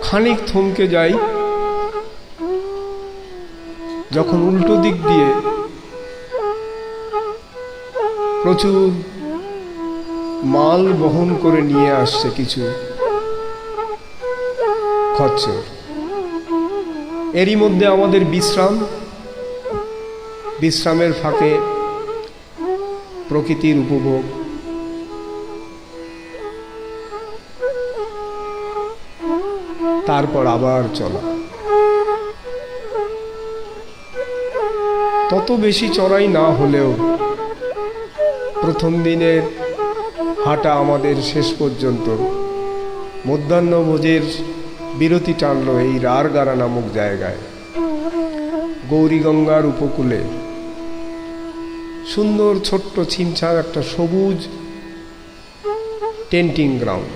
খানিক থমকে যাই যখন উল্টো দিক দিয়ে প্রচুর মাল বহন করে নিয়ে আসছে কিছু খচ্চর। এরই মধ্যে আমাদের বিশ্রামের ফাঁকে প্রকৃতির উপভোগ, তারপর আবার চলা। তত বেশি চড়াই না হলেও প্রথম দিনের হাঁটা আমাদের শেষ পর্যন্ত মধ্যাহ্নভোজের বিরতি টানল এই রারগাড়া নামক জায়গায়, গৌরীগঙ্গার উপকূলে। সুন্দর ছোট্ট ছিমছাম একটা সবুজ টেন্টিং গ্রাউন্ড,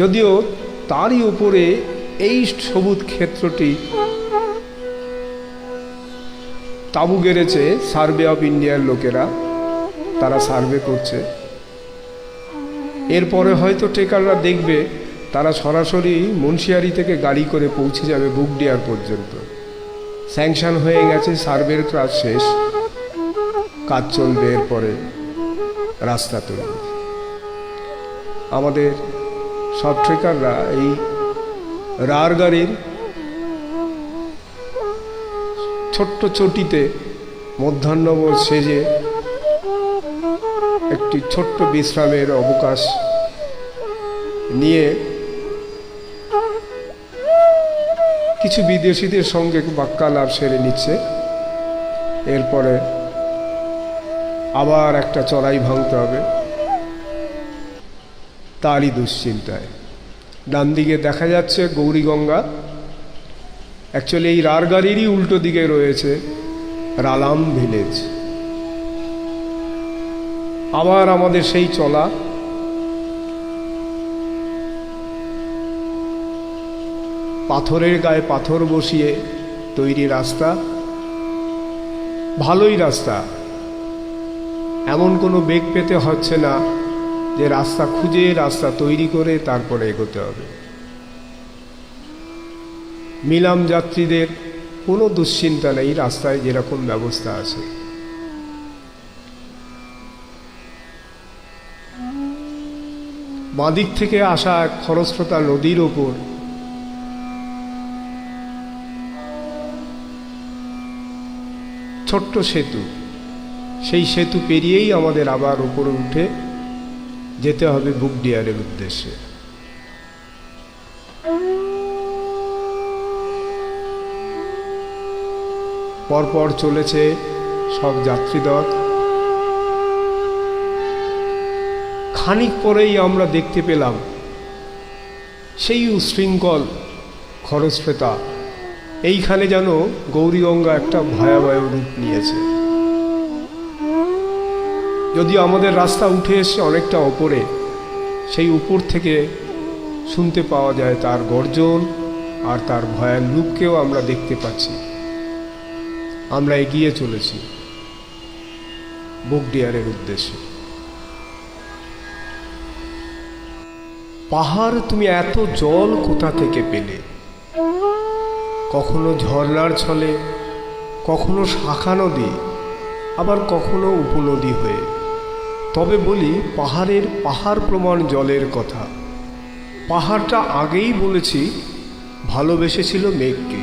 যদিও তারই উপরে এই সবুজ ক্ষেত্রটি তাঁবু গেড়েছে সার্ভে অফ ইন্ডিয়ার লোকেরা, তারা সার্ভে করছে। এরপরে হয়তো ট্রেকাররা দেখবে তারা সরাসরি মুন্সিয়ারি থেকে গাড়ি করে পৌঁছে যাবে বুকডিয়ার পর্যন্ত। স্যাংশন হয়ে গেছে, সার্ভের কাজ শেষ, কাজ চলবে, এরপরে রাস্তা তৈরি। আমাদের সব ট্রেকাররা এই রার গাড়ির ছোট্ট চটিতে মধ্যাহ্নভোজ সেজে একটি ছোট্ট বিশ্রামের অবকাশ নিয়ে কিছু বিদেশিদের সঙ্গে বাক্যালাপ সেরে নিচ্ছে। এরপরে আবার একটা চড়াই ভাঙতে হবে, তারই দুশ্চিন্তায়। ডান দিকে দেখা যাচ্ছে গৌরীগঙ্গা, অ্যাকচুয়ালি এই রারগাড়িরই উল্টো দিকে রয়েছে রালাম ভিলেজ। আবার আমাদের সেই চলা, পাথরের গায়ে পাথর বসিয়ে তৈরি রাস্তা, ভালোই রাস্তা, এমন কোনো বেগ পেতে হচ্ছে না যে রাস্তা খুঁজে রাস্তা তৈরি করে তারপরে এগোতে হবে। মিলাম যাত্রীদের কোনো দুশ্চিন্তা নেই, রাস্তায় যেরকম ব্যবস্থা আছে। বাঁদিক থেকে আসা এক খরস্রোতা নদীর ওপর ছোট্ট সেতু, সেই সেতু পেরিয়েই আমাদের আবার উপরে উঠে যেতে হবে বুকডিয়ারের উদ্দেশ্যে। পরপর চলেছে সব যাত্রীদল। খানিক পরেই আমরা দেখতে পেলাম সেই উশৃঙ্খল খরস্রোতা, এইখানে যেন গৌরীগঙ্গা একটা ভয়াবহ রূপ নিয়েছে। যদিও আমাদের রাস্তা উঠে এসছে অনেকটা ওপরে, সেই উপর থেকে শুনতে পাওয়া যায় তার গর্জন আর তার ভয়াল রূপকেও আমরা দেখতে পাচ্ছি। আমরা এগিয়ে চলেছি বুকডিয়ারের উদ্দেশ্যে। পাহাড়, তুমি এত জল কোথা থেকে পেলে? কখনো ঝর্ণার ছলে, কখনো শাখা নদী, আবার কখনো উপনদী হয়ে। তবে বলি পাহাড়ের পাহাড় প্রমাণ জলের কথা। পাহাড়টা আগেই বলেছি ভালোবেসেছিল মেঘকে,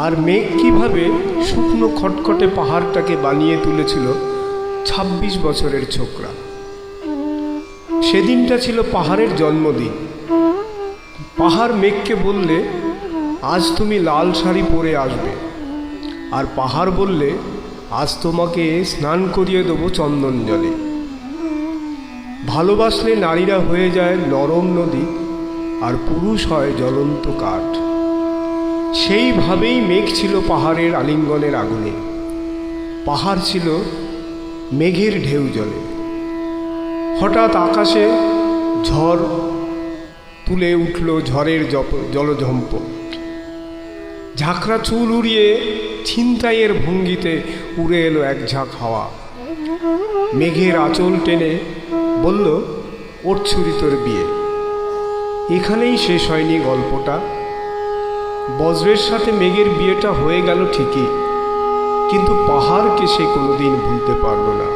আর মেঘ কীভাবে শুকনো খটখটে পাহাড়টাকে বানিয়ে তুলেছিল ২৬ বছরের ছোকরা। সেদিনটা ছিল পাহাড়ের জন্মদিন। পাহাড় মেঘকে বললে, আজ তুমি লাল শাড়ি পরে আসবে, আর পাহাড় বললে, আজ তোমাকে স্নান করিয়ে দেবো চন্দন জলে। ভালোবাসলে নারীরা হয়ে যায় নরম নদী, আর পুরুষ হয় জ্বলন্ত কাঠ। সেইভাবেই মেঘ ছিল পাহাড়ের আলিঙ্গনের আগুনে, পাহাড় ছিল মেঘের ঢেউ জলে। হঠাৎ আকাশে ঝড় তুলে উঠল, ঝড়ের জলঝম্প। ঝাঁকড়া চুল উড়িয়ে ছিনতাইয়ের ভঙ্গিতে উড়ে এলো এক ঝাঁক হাওয়া। মেঘের আঁচল টেনে বলল, ওর ছুরি তোর বিয়ে। এখানেই শেষ হয়নি গল্পটা। বজ্রের সাথে মেঘের বিয়েটা হয়ে গেল ঠিকই, কিন্তু পাহাড়কে সে কোনোদিন ভুলতে পারল না।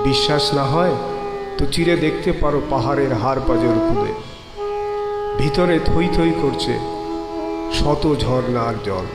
বিশ্বাস না হয় তো চিরে দেখতে পারো পাহাড়ের হাড় পাজর খুলে, ভিতরে থই থই করছে শত ঝর্ণার জল।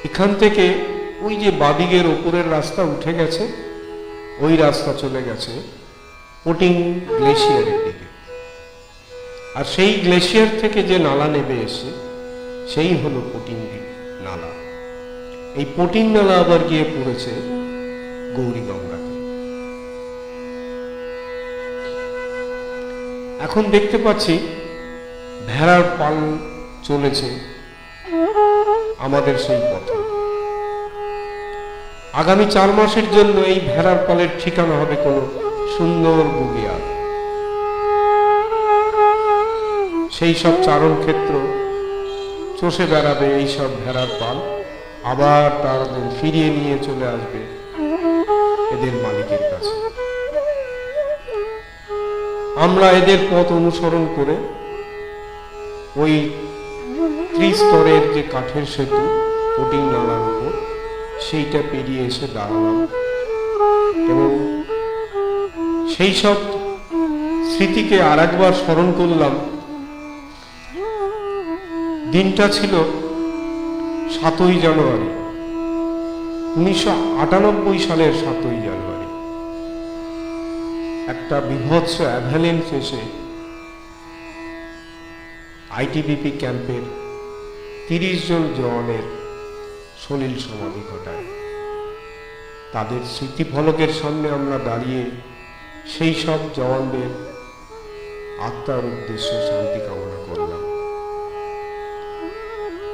এখান থেকে ওই যে বাদিকের ওপরের রাস্তা উঠে গেছে, ওই রাস্তা চলে গেছে পোটিং গ্লেশিয়ারের দিকে। আর সেই গ্লেশিয়ার থেকে যে নালা নেমে এসে সেই হলো পোটিং নালা। এই পোটিং নালা আবার গিয়ে পড়েছে গৌরীগঙ্গাতে। এখন দেখতে পাচ্ছি ভেড়ার পাল চলেছে আমাদের সেই পথে। আগামী 4 মাসের জন্য এই ভেড়ার পালের ঠিকানা হবে কোনো সুন্দর বুগিয়া। সেই সব চারণ ক্ষেত্র চষে বেড়াবে এই সব ভেড়ার পাল, আবার তাদের ফিরিয়ে নিয়ে চলে আসবে এদের মালিকের কাছে। আমরা এদের পথ অনুসরণ করে ওই ত্রিস্তরের যে কাঠের সেতু পোটিং নালার উপর, সেইটা পেরিয়ে এসে দাঁড়ালাম এবং সেই সব স্মৃতিকে আর একবার স্মরণ করলাম। দিনটা ছিল 7ই জানুয়ারি, 1998 সালের 7ই জানুয়ারি। একটা বিভৎস অ্যাভালেন্স এসে আইটিবিপি ক্যাম্পের 30 জন জওয়ানের সলিল সমাধি ঘটায়। তাদের স্মৃতিফলকের সামনে আমরা দাঁড়িয়ে সেই সব জওয়ানদের আত্মার উদ্দেশ্যে শান্তি কামনা করলাম।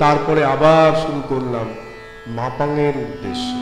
তারপরে আবার শুরু করলাম মাপাংয়ের উদ্দেশ্যে।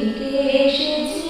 দিকে এসেছি